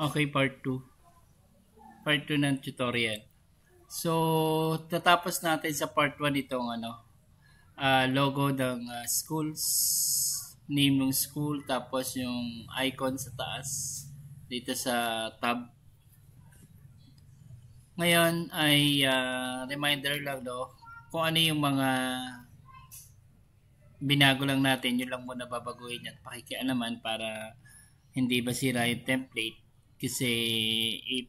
Okay, part 2. Part 2 ng tutorial. So, tatapos natin sa part 1 itong logo ng schools, name ng school, tapos yung icon sa taas dito sa tab. Ngayon ay reminder lang kung ano yung mga binago lang natin, yun lang muna babaguhin at pakikialaman para hindi basira yung template. Kasi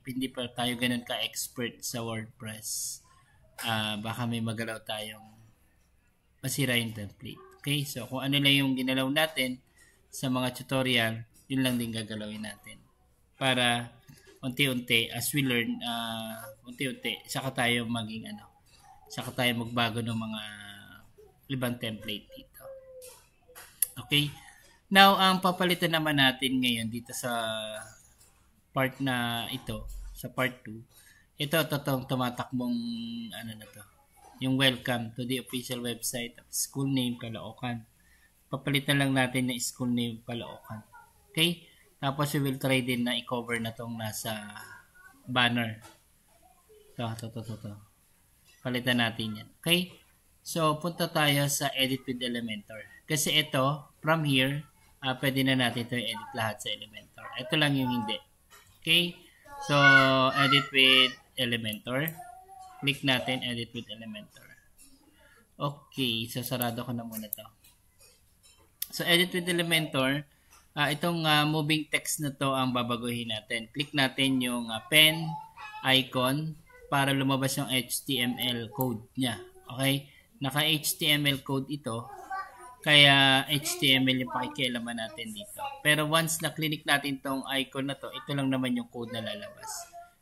hindi pa tayo ganun ka-expert sa WordPress, baka may magalaw tayong masira yung template. Okay, so kung ano lang yung ginalaw natin sa mga tutorial, yun lang din gagalawin natin para unti-unti as we learn, unti-unti saka tayo magbago ng mga ibang template dito. Okay, now ang papalitan naman natin ngayon dito sa part na ito, sa part 2, ito totoong tumatakbong yung welcome to the official website of school name Caloocan. Papalitan lang natin na school name Caloocan. Okay? Tapos we will try din na i-cover na tong nasa banner. To. Palitan natin yan. Okay? So, punta tayo sa edit with Elementor. Kasi ito, from here, pwede na natin ito i-edit lahat sa Elementor. Ito lang yung hindi. Okay? So, edit with Elementor. Click natin, edit with Elementor. Okay. So, sarado ko na muna to. So, edit with Elementor. Itong moving text na to ang babaguhin natin. Click natin yung pen icon para lumabas yung HTML code niya. Okay? Naka-HTML code ito. Kaya HTML yung pakikialaman natin dito. Pero once na-click natin tong icon na to, ito lang naman yung code na lalabas.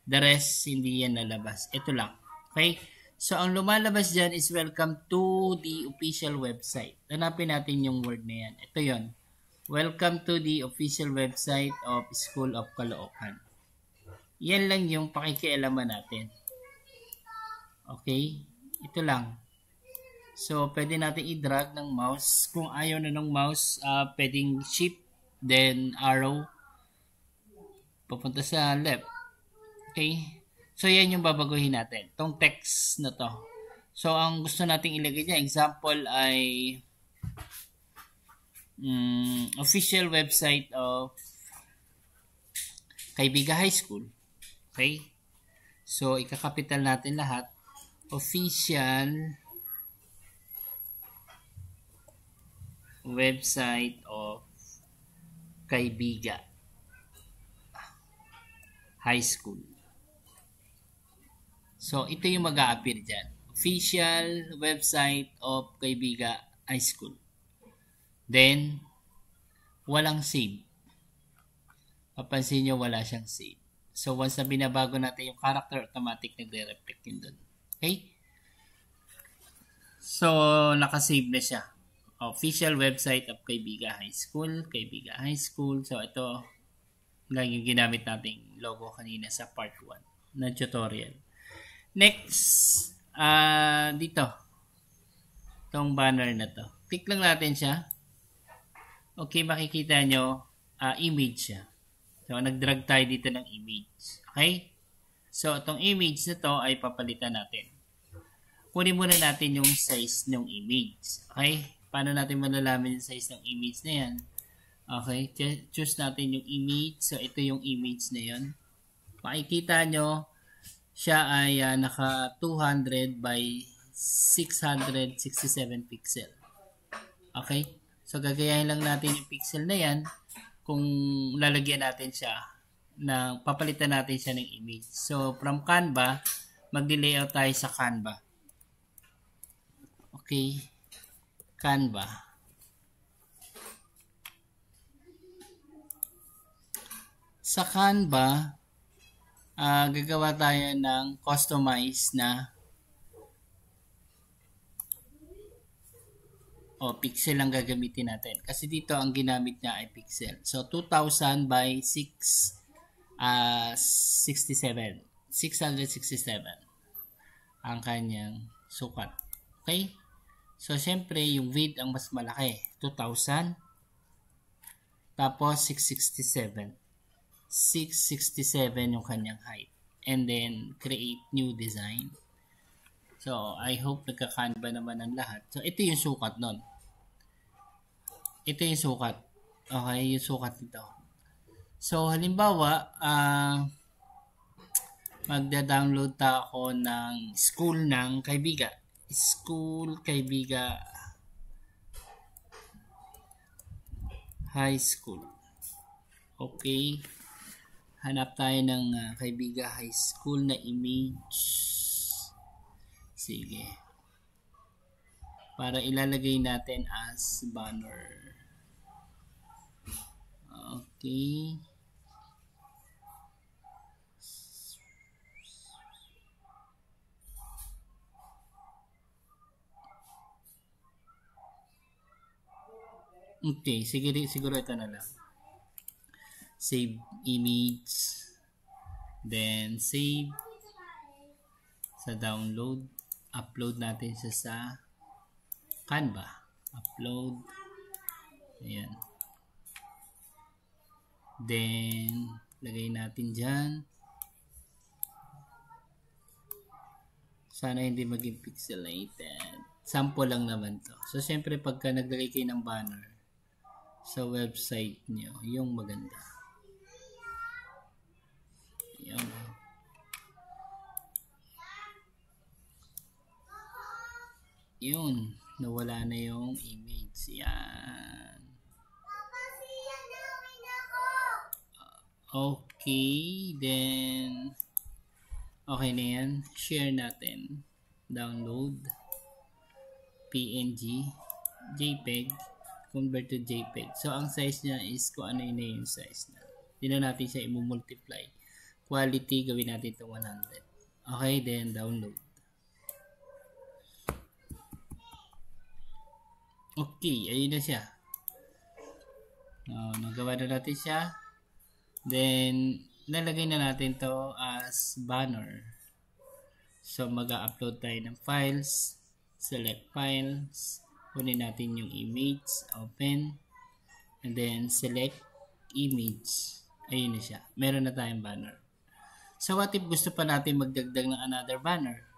The rest, hindi yan lalabas. Ito lang. Okay? So, ang lumalabas dyan is welcome to the official website. Hanapin natin yung word na yan. Ito yon. Welcome to the official website of School of Caloocan. Yan lang yung pakikialaman natin. Okay? Ito lang. So, pwede natin i-drag ng mouse. Kung ayaw na ng mouse, pwedeng shift, then arrow, papunta sa left. Okay? So, yan yung babaguhin natin. Itong text na to. So, ang gusto nating ilagay niya, example ay official website of Kaibiga High School. Okay? So, ikakapital natin lahat. Official website of Kaibiga High School. So, ito yung mag-a-appear dyan. Official website of Kaibiga High School. Then, walang save. Papansin nyo, wala siyang save. So, once na binabago natin yung character, automatic nagre-reflect yun dun. Okay? So, nakasave na siya. Official website of Kaibiga High School. Kaibiga High School. So, ito lang yung ginamit nating logo kanina sa part 1 na tutorial. Next, dito. Itong banner na to. Click lang natin siya. Okay, makikita nyo, image siya. So, nag-drag tayo dito ng image. Okay? So, itong image na to ay papalitan natin. Kunin muna natin yung size ng image. Okay? Paano natin malalaman yung size ng image na yan? Okay? Choose natin yung image. So, ito yung image na yan. Makikita nyo, siya ay naka 200 by 667 pixel. Okay? So, gagayahin lang natin yung pixel na yan kung lalagyan natin siya papalitan natin siya ng image. So, from Canva, mag-layout tayo sa Canva. Okay. Canva. Sa Canva, gagawa tayo ng customize na pixel lang gagamitin natin. Kasi dito ang ginamit niya ay pixel. So, 2000 by 667 ang kanyang sukat. Okay? So, syempre, yung width ang mas malaki. 2000 tapos 667. 667 yung kanyang height. And then, create new design. So, I hope nagka-Canva naman ang lahat. So, ito yung sukat nun. Ito yung sukat. Okay, yung sukat nito. So, halimbawa, magda-download ako ng school ng kaibiga. School kaibiga high school. Okay. Hanap tayo ng kaibiga high school na image. Sige. Para ilalagay natin as banner. Okay. Okay, siguro ito na lang. Save image. Then, save. Sa download. Upload natin siya sa Canva. Upload. Ayan. Then, lagay natin dyan. Sana hindi maging pixelated. Sample lang naman to. So, siyempre, pagka naglagay kayo ng banner sa website nyo, yung maganda. Ayan. Yun. Nawala na yung image. Yan. Okay. Then, okay na yan. Share natin. Download. PNG. JPEG. Convert to JPEG. So, ang size niya is kung ano yun na yung size na. Hindi na natin siya i-multiply. Quality, gawin natin ito 100. Okay, then download. Okay, ayun na siya. Nagawa na natin siya. Then, lalagay na natin to as banner. So, mag-upload tayo ng files. Select files. Kunin natin yung image. Open. And then, select image. Ayun na siya. Meron na tayong banner. So, what if gusto pa natin magdagdag ng another banner?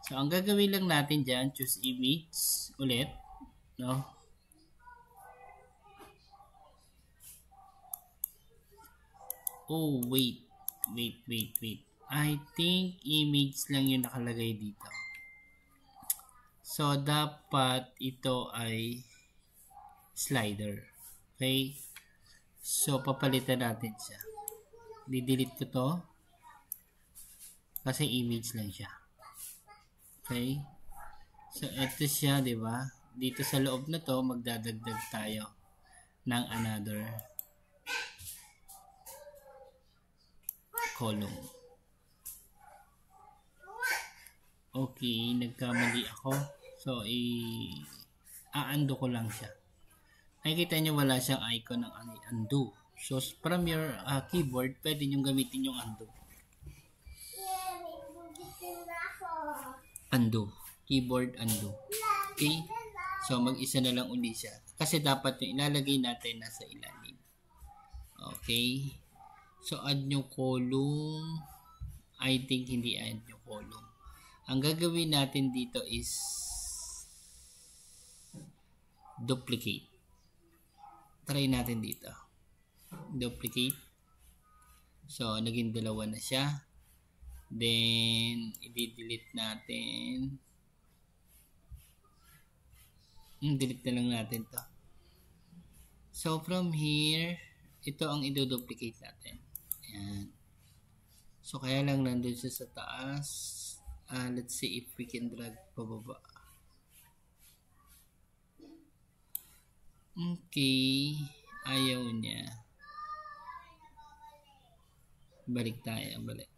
So, ang gagawin lang natin dyan, choose image ulit. No? Oh, wait. I think image lang yung nakalagay dito. So, dapat ito ay slider. Okay? So, papalitan natin siya. Di-delete ko to. Kasi image lang siya. Okay? So, ito siya, di ba? Dito sa loob na to, magdadagdag tayo ng another column. Okay, nagkamali ako. So, a-undo ko lang siya. Nakikita nyo wala siyang icon ng undo. So, from your keyboard, pwede nyo gamitin yung undo. Undo. Keyboard undo. Okay? So, mag-isa na lang uli siya. Kasi dapat yung ilalagay natin nasa ilalim. Okay? So, add nyo column. I think hindi add nyo column. Ang gagawin natin dito is duplicate. Try natin dito. Duplicate. So, naging dalawa na siya. Then, i-delete natin. Delete na lang natin to. So, from here, ito ang i-duplicate natin. Ayan. So, kaya lang nandun siya sa taas. Let's see if we can drag pababa. Okay. Ayaw niya. Balik tayo. Balik.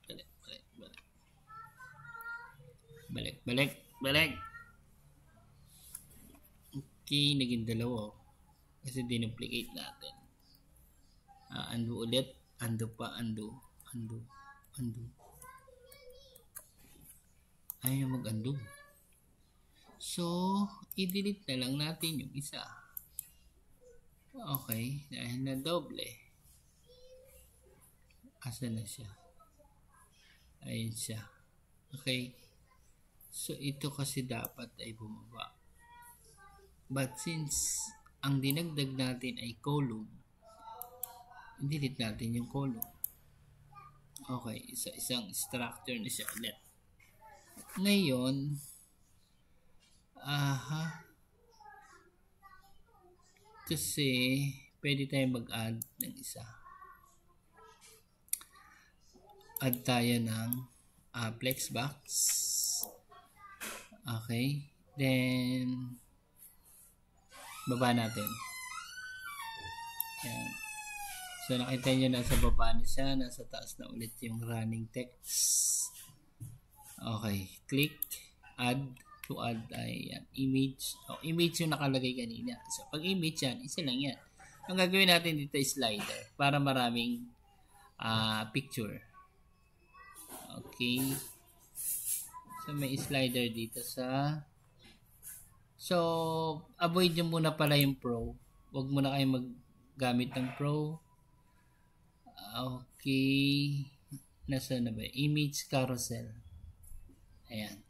Okay, naging dalawa. Kasi dinuplicate natin. Undo ulit. Undo pa. Undo. Ayaw mag-undo. So, i-delete na lang natin yung isa. Okay, dahil na doble. Asan na siya? Ayun siya. Okay. So, ito kasi dapat ay bumaba. But since ang dinagdag natin ay column, delete natin yung column. Okay. Isang structure na siya ulit. Ngayon, kasi pwede tayong mag-add ng isa. Add tayo ng flexbox. Okay. Then, baba natin. Ayan. So, nakita nyo nasa baba na siya. Nasa taas na ulit yung running text. Okay. Click. Add. To add ay image. Image yung nakalagay kanina. So, pag image yan, isa lang yan. Ang gagawin natin dito is slider para maraming picture. Okay. So, may slider dito sa... So, avoid nyo muna pala yung Pro. Huwag muna kayo maggamit ng Pro. Okay. Nasaan na ba? Image carousel. Ayan.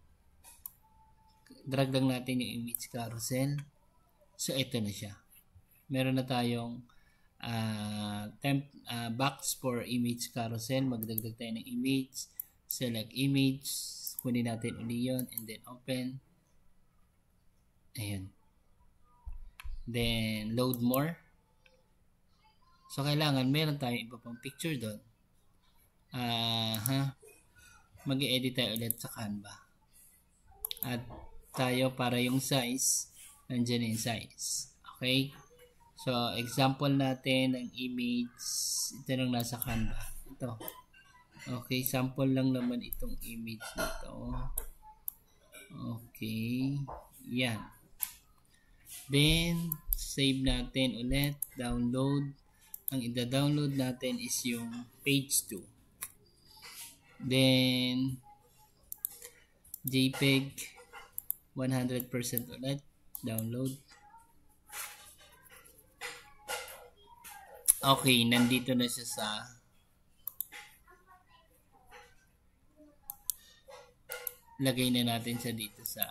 Drag lang natin yung image carousel. So, ito na siya. Meron na tayong box for image carousel. Magdagdag tayo ng image. Select image. Kunin natin uli yun. And then, open. Ayan. Then, load more. So, kailangan meron tayong iba pang picture doon. Mag-i-edit tayo ulit sa Canva. At tayo para yung size, nandiyan yung size. Okay? So, example natin ng image, ito lang nasa Canva. Ito. Okay, sample lang naman itong image nito. Okay. Yan. Then, save natin ulit. Download. Ang ida-download natin is yung page 2. Then, JPEG 100% ulit. Download. Okay, nandito na siya sa lagay na natin siya dito sa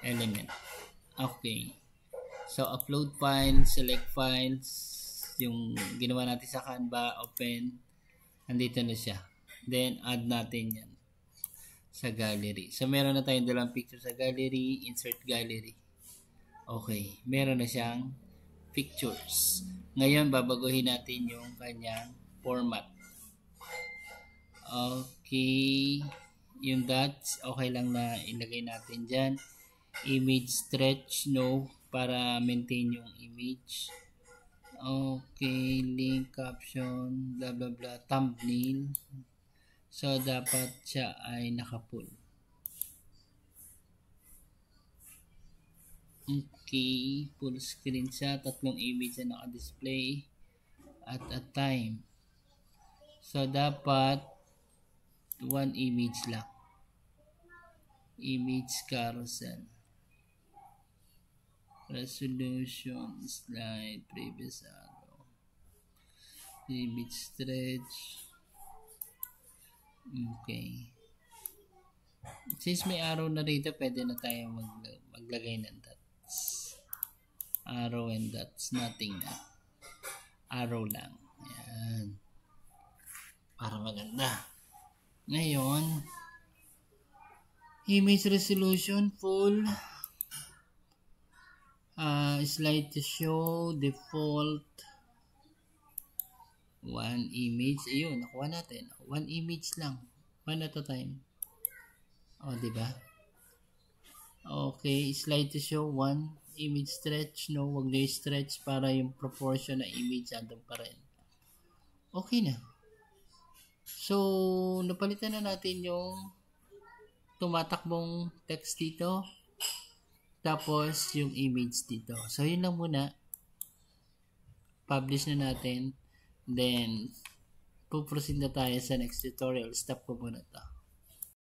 element. Okay. So, upload file, select files, yung ginawa natin sa Canva, open. Nandito na siya. Then, add natin yan sa gallery. So, meron na tayong dalawang picture sa gallery, insert gallery. Okay. Meron na siyang pictures. Ngayon, babaguhin natin yung kanyang format. Okay. Yung dots, okay lang na ilagay natin dyan. Image stretch, no, para maintain yung image. Okay, link, caption, blah blah blah, thumbnail. So, dapat siya ay naka-full. Okay, full screen siya. 3 image na naka-display at a time. So, dapat 1 image lang. Image carousel. Resolution, slide, previous arrow. Image stretch. Okay. Since may arrow na rito, pwede na tayo maglagay ng dots. Arrow and dots. Nothing na. Arrow lang. Ayan. Para maganda. Ngayon, image resolution full. Slide to show default 1 image. Ayun, nakuha natin. 1 image lang. 1 at a time. O, diba? Okay, slide to show 1 image stretch. No, wag na stretch para yung proportion na image andun pa rin. Okay na. So, napalitan na natin yung tumatakbong text dito. Tapos, yung image dito. So, yun lang muna. Publish na natin. Then, puproceed na tayo sa next tutorial. Stop ko muna to.